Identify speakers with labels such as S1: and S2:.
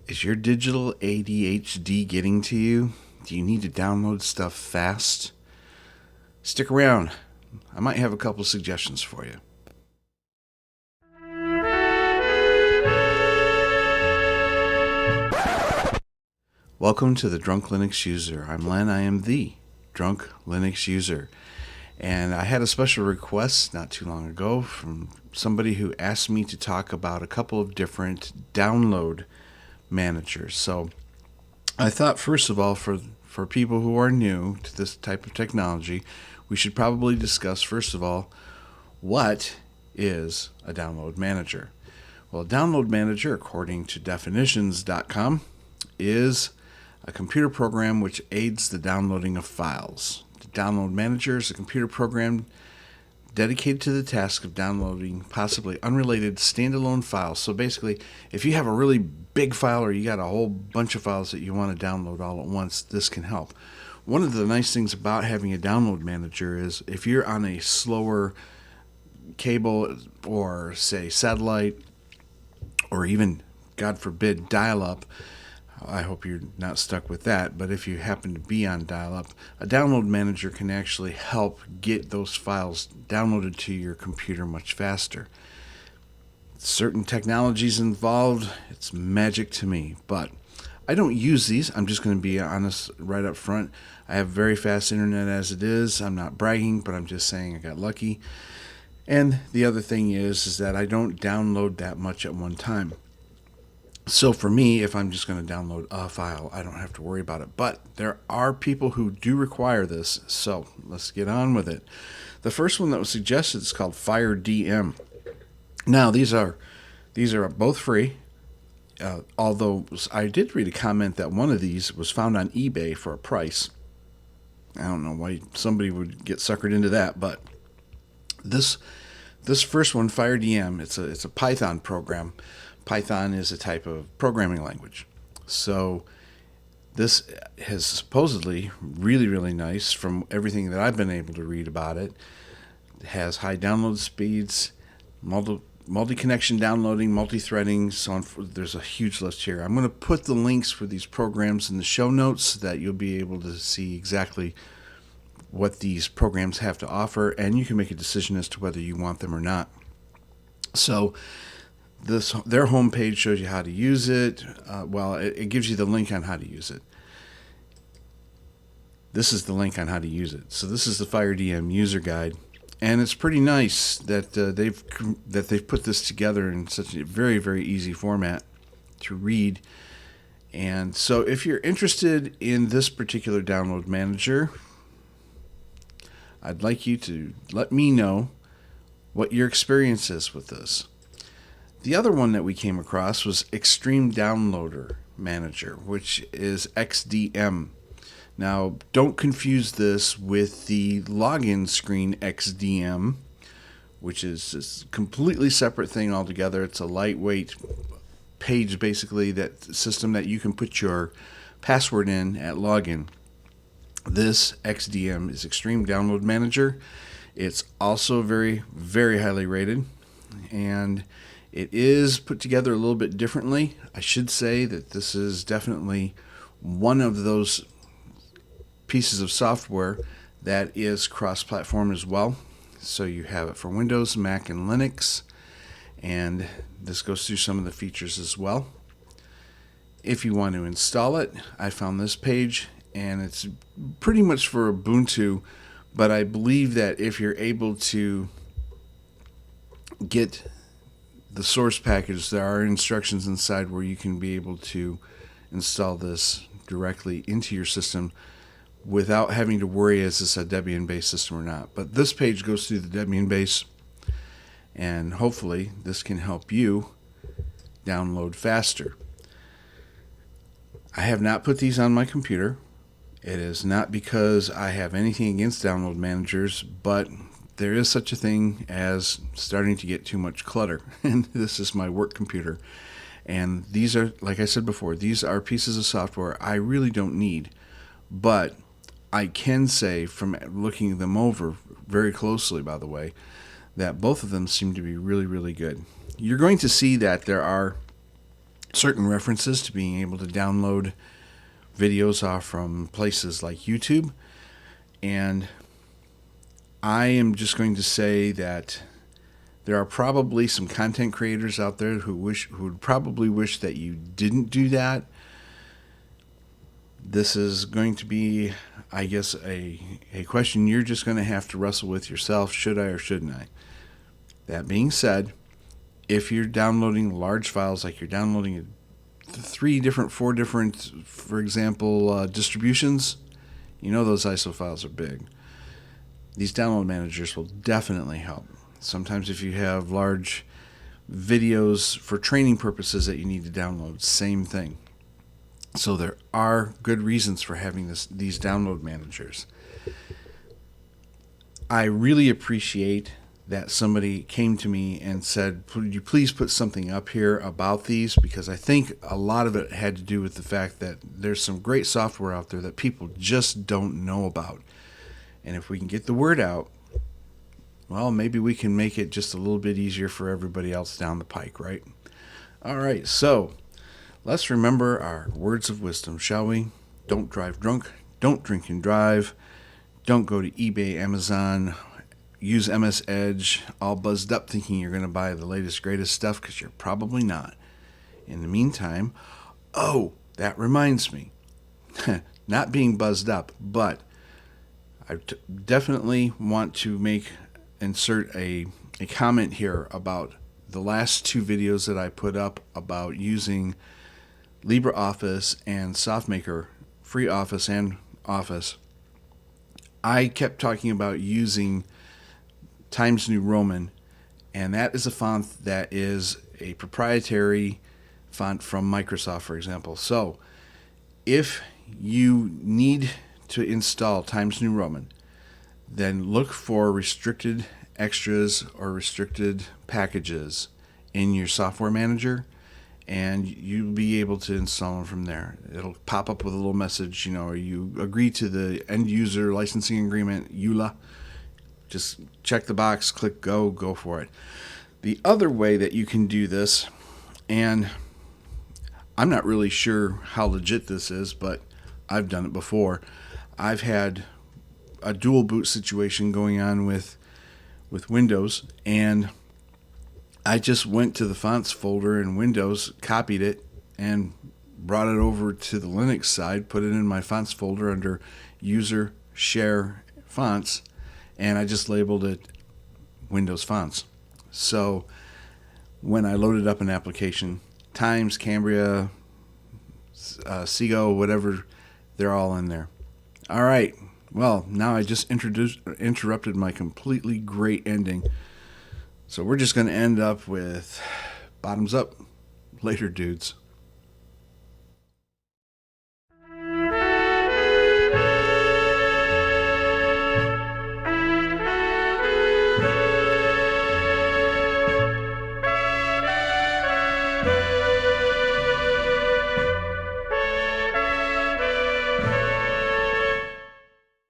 S1: Is your digital ADHD getting to you? Do you need to download stuff fast? Stick around. I might have a couple suggestions for you. Welcome to the Drunk Linux User. I'm Len. I am the Drunk Linux User. And I had a special request not too long ago from somebody who asked me to talk about a couple of different download managers. So I thought, first of all, for people who are new to this type of technology, we should probably discuss, first of all, what is a download manager? Well, a download manager, according to definitions.com, is a computer program which aids the downloading of files. The download manager is a computer program dedicated to the task of downloading possibly unrelated standalone files. So basically, if you have a really big file or you got a whole bunch of files that you want to download all at once, this can help. One of the nice things about having a download manager is if you're on a slower cable or, say, satellite, or even, God forbid, dial-up, I hope you're not stuck with that, but if you happen to be on dial-up, a download manager can actually help get those files downloaded to your computer much faster. Certain technologies involved, it's magic to me, but I don't use these. I'm just going to be honest right up front. I have very fast internet as it is. I'm not bragging, but I'm just saying I got lucky. And the other thing is that I don't download that much at one time. So for me, if I'm just going to download a file, I don't have to worry about it. But there are people who do require this, so let's get on with it. The first one that was suggested is called Firedm. Now, these are both free, although I did read a comment that one of these was found on eBay for a price. I don't know why somebody would get suckered into that, but this first one, Firedm, it's a Python program. Python is a type of programming language. So this is supposedly really, really nice from everything that I've been able to read about it. It has high download speeds, multi-connection downloading, multi-threading, so on. There's a huge list here. I'm going to put the links for these programs in the show notes so that you'll be able to see exactly what these programs have to offer, and you can make a decision as to whether you want them or not. So their homepage shows you how to use it. It gives you the link on how to use it. This is the link on how to use it. So this is the Firedm user guide, and it's pretty nice that they've put this together in such a very, very easy format to read. And so if you're interested in this particular download manager, I'd like you to let me know what your experience is with this. The other one that we came across was Extreme Downloader Manager, which is XDM. Now, don't confuse this with the login screen XDM, which is a completely separate thing altogether. It's a lightweight page, basically, that system that you can put your password in at login. This XDM is Extreme Download Manager. It's also very, very highly rated, and it is put together a little bit differently. I should say that this is definitely one of those pieces of software that is cross-platform as well. So you have it for Windows, Mac, and Linux, and this goes through some of the features as well. If you want to install it, I found this page, and it's pretty much for Ubuntu, but I believe that if you're able to get the source package, there are instructions inside where you can be able to install this directly into your system without having to worry is this a Debian-based system or not. But this page goes through the Debian base, and hopefully this can help you download faster. I have not put these on my computer. It is not because I have anything against download managers, but there is such a thing as starting to get too much clutter, and this is my work computer. And these are, like I said before, these are pieces of software I really don't need, but I can say from looking them over very closely, by the way, that both of them seem to be really, really good. You're going to see that there are certain references to being able to download videos off from places like YouTube. And I am just going to say that there are probably some content creators out there who would probably wish that you didn't do that. This is going to be, I guess, a question you're just going to have to wrestle with yourself. Should I or shouldn't I? That being said, if you're downloading large files, like you're downloading 4 different, for example, distributions, you know those ISO files are big. These download managers will definitely help. Sometimes if you have large videos for training purposes that you need to download, same thing. So there are good reasons for having these download managers. I really appreciate that somebody came to me and said, "Would you please put something up here about these?" Because I think a lot of it had to do with the fact that there's some great software out there that people just don't know about. And if we can get the word out, well, maybe we can make it just a little bit easier for everybody else down the pike, right? All right, so let's remember our words of wisdom, shall we? Don't drive drunk. Don't drink and drive. Don't go to eBay, Amazon, use MS Edge, all buzzed up thinking you're going to buy the latest, greatest stuff, because you're probably not. In the meantime, oh, that reminds me, not being buzzed up, but I definitely want to insert a comment here about the last 2 videos that I put up about using LibreOffice and SoftMaker, free Office and Office. I kept talking about using Times New Roman, and that is a font that is a proprietary font from Microsoft, for example. So if you need to install Times New Roman, then look for restricted extras or restricted packages in your software manager, and you'll be able to install them from there. It'll pop up with a little message, you agree to the end user licensing agreement, EULA. Just check the box, click go for it. The other way that you can do this, and I'm not really sure how legit this is, but I've done it before. I've had a dual boot situation going on with Windows, and I just went to the fonts folder in Windows, copied it, and brought it over to the Linux side, put it in my fonts folder under user share fonts, and I just labeled it Windows fonts. So when I loaded up an application, Times, Cambria, Seago, whatever, they're all in there. All right. Well, now I just interrupted my completely great ending. So we're just going to end up with bottoms up. Later, dudes.